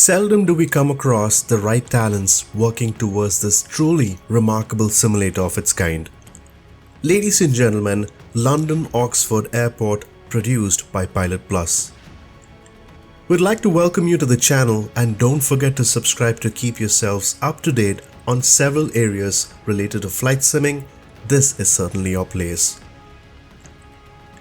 Seldom do we come across the right talents working towards this truly remarkable simulator of its kind. Ladies and gentlemen, London Oxford Airport, produced by Pilot Plus. We'd like to welcome you to the channel, and don't forget to subscribe to keep yourselves up to date on several areas related to flight simming. This is certainly your place.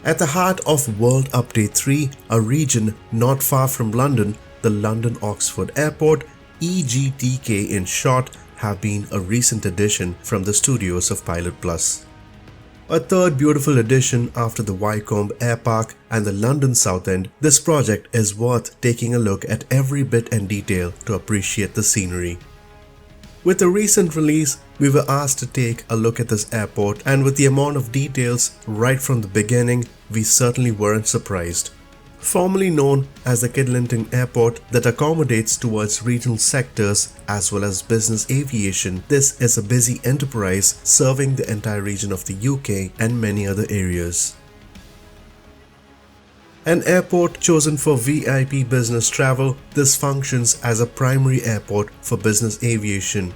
At the heart of World Update 3, a region not far from London, the London Oxford Airport, EGTK in short, have been a recent addition from the studios of Pilot Plus. A third beautiful addition after the Wycombe Air Park and the London South End, this project is worth taking a look at every bit and detail to appreciate the scenery. With the recent release, we were asked to take a look at this airport, and with the amount of details right from the beginning, we certainly weren't surprised. Formerly known as the Kidlington Airport that accommodates towards regional sectors as well as business aviation, this is a busy enterprise serving the entire region of the UK and many other areas. An airport chosen for VIP business travel, this functions as a primary airport for business aviation.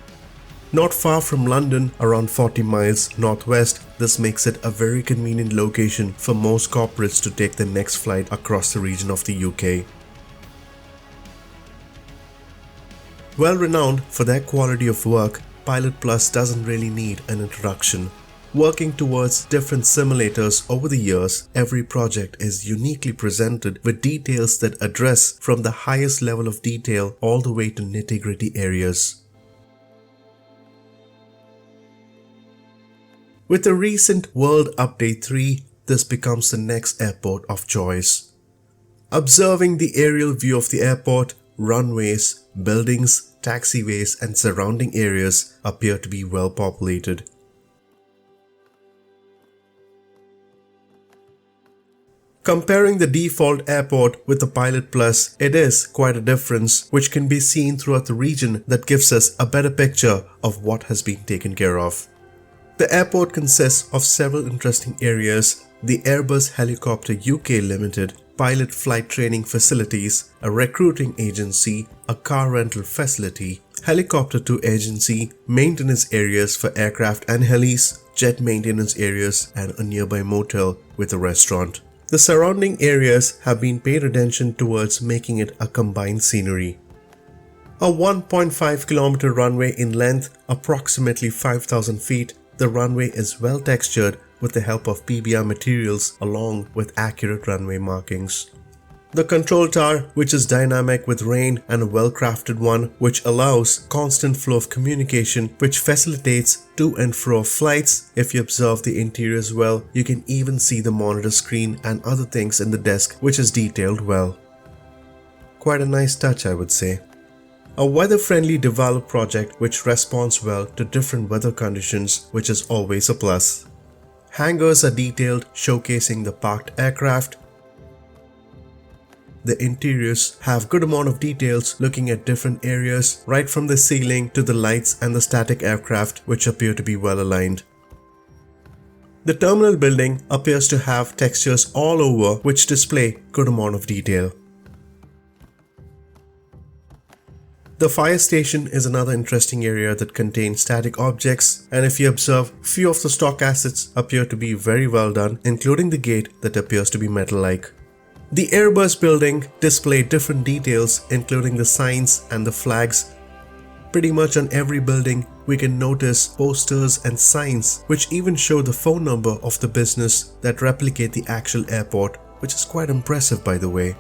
Not far from London, around 40 miles northwest, this makes it a very convenient location for most corporates to take their next flight across the region of the UK. Well renowned for their quality of work, Pilot Plus doesn't really need an introduction. Working towards different simulators over the years, every project is uniquely presented with details that address from the highest level of detail all the way to nitty-gritty areas. With the recent World Update 3, this becomes the next airport of choice. Observing the aerial view of the airport, runways, buildings, taxiways and surrounding areas appear to be well populated. Comparing the default airport with the Pilot Plus, it is quite a difference which can be seen throughout the region that gives us a better picture of what has been taken care of. The airport consists of several interesting areas: the Airbus Helicopter UK Limited, pilot flight training facilities, a recruiting agency, a car rental facility, helicopter tour agency, maintenance areas for aircraft and helis, jet maintenance areas, and a nearby motel with a restaurant. The surrounding areas have been paid attention towards making it a combined scenery. A 1.5 kilometer runway in length, approximately 5,000 feet, the runway is well textured with the help of PBR materials along with accurate runway markings. The control tower, which is dynamic with rain, and a well-crafted one which allows constant flow of communication, which facilitates to and fro flights. If you observe the interior as well, you can even see the monitor screen and other things in the desk, which is detailed well. Quite a nice touch, I would say. A weather-friendly developed project which responds well to different weather conditions, which is always a plus. Hangars are detailed, showcasing the parked aircraft. The interiors have good amount of details looking at different areas, right from the ceiling to the lights and the static aircraft, which appear to be well aligned. The terminal building appears to have textures all over which display good amount of detail. The fire station is another interesting area that contains static objects, and if you observe, few of the stock assets appear to be very well done, including the gate that appears to be metal-like. The Airbus building displayed different details, including the signs and the flags. Pretty much on every building, we can notice posters and signs which even show the phone number of the business that replicate the actual airport, which is quite impressive by the way.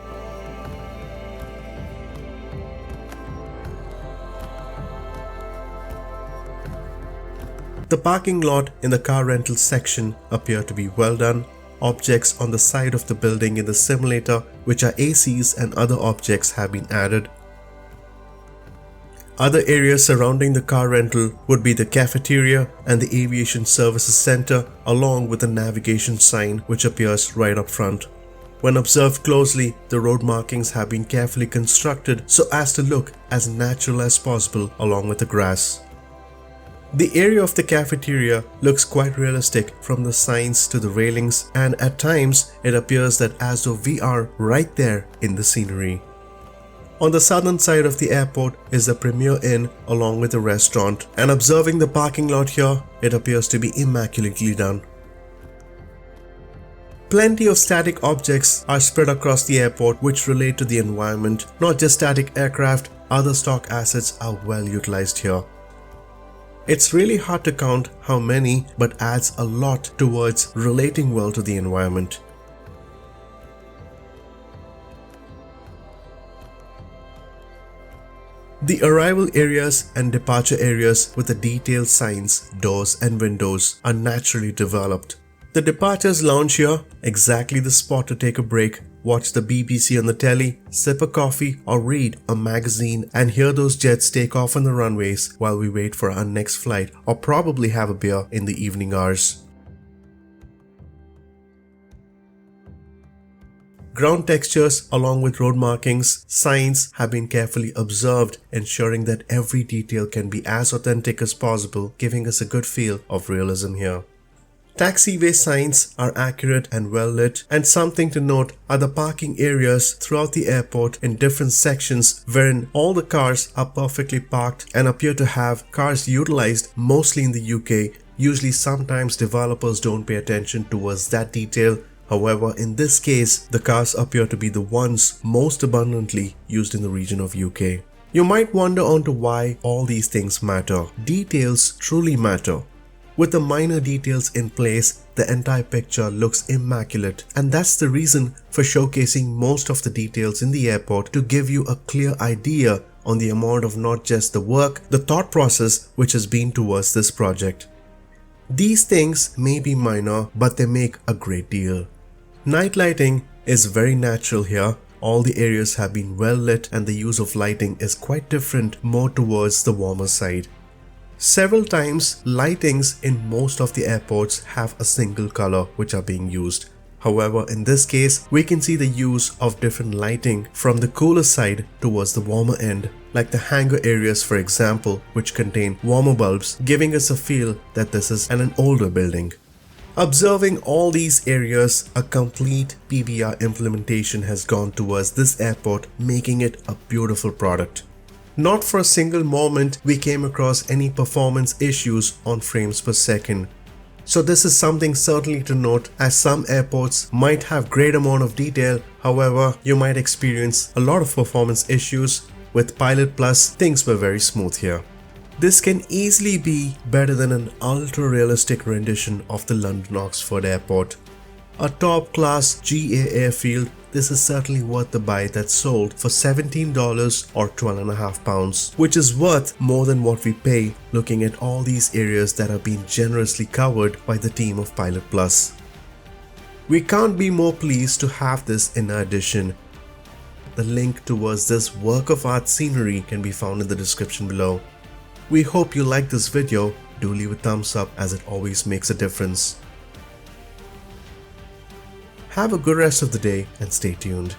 The parking lot in the car rental section appear to be well done. Objects on the side of the building in the simulator, which are ACs and other objects, have been added. Other areas surrounding the car rental would be the cafeteria and the aviation services center, along with a navigation sign which appears right up front. When observed closely, the road markings have been carefully constructed so as to look as natural as possible along with the grass. The area of the cafeteria looks quite realistic, from the signs to the railings, and at times it appears that as though we are right there in the scenery. On the southern side of the airport is the Premier Inn along with a restaurant, and observing the parking lot here, it appears to be immaculately done. Plenty of static objects are spread across the airport which relate to the environment. Not just static aircraft, other stock assets are well utilized here. It's really hard to count how many, but adds a lot towards relating well to the environment. The arrival areas and departure areas with the detailed signs, doors and windows are naturally developed. The departures lounge here, exactly the spot to take a break, watch the BBC on the telly, sip a coffee or read a magazine and hear those jets take off on the runways while we wait for our next flight, or probably have a beer in the evening hours. Ground textures along with road markings, signs have been carefully observed, ensuring that every detail can be as authentic as possible, giving us a good feel of realism here. Taxiway signs are accurate and well lit, and something to note are the parking areas throughout the airport in different sections wherein all the cars are perfectly parked and appear to have cars utilized mostly in the UK. Usually sometimes developers don't pay attention towards that detail. However, in this case, the cars appear to be the ones most abundantly used in the region of UK. You might wonder onto why all these things matter. Details truly matter. With the minor details in place, the entire picture looks immaculate, and that's the reason for showcasing most of the details in the airport, to give you a clear idea on the amount of not just the work, the thought process which has been towards this project. These things may be minor, but they make a great deal. Night lighting is very natural here. All the areas have been well lit and the use of lighting is quite different, more towards the warmer side. Several times, lightings in most of the airports have a single color which are being used. However, in this case, we can see the use of different lighting from the cooler side towards the warmer end, like the hangar areas for example, which contain warmer bulbs, giving us a feel that this is an older building. Observing all these areas, a complete PBR implementation has gone towards this airport, making it a beautiful product. Not for a single moment we came across any performance issues on frames per second. So this is something certainly to note, as some airports might have great amount of detail, however you might experience a lot of performance issues. With Pilot Plus, things were very smooth here. This can easily be better than an ultra-realistic rendition of the London Oxford Airport. A top-class GA airfield, this is certainly worth the buy that's sold for $17 or £12.5, which is worth more than what we pay looking at all these areas that are being generously covered by the team of Pilot Plus. We can't be more pleased to have this in our edition. The link towards this work of art scenery can be found in the description below. We hope you like this video. Do leave a thumbs up, as it always makes a difference. Have a good rest of the day and stay tuned.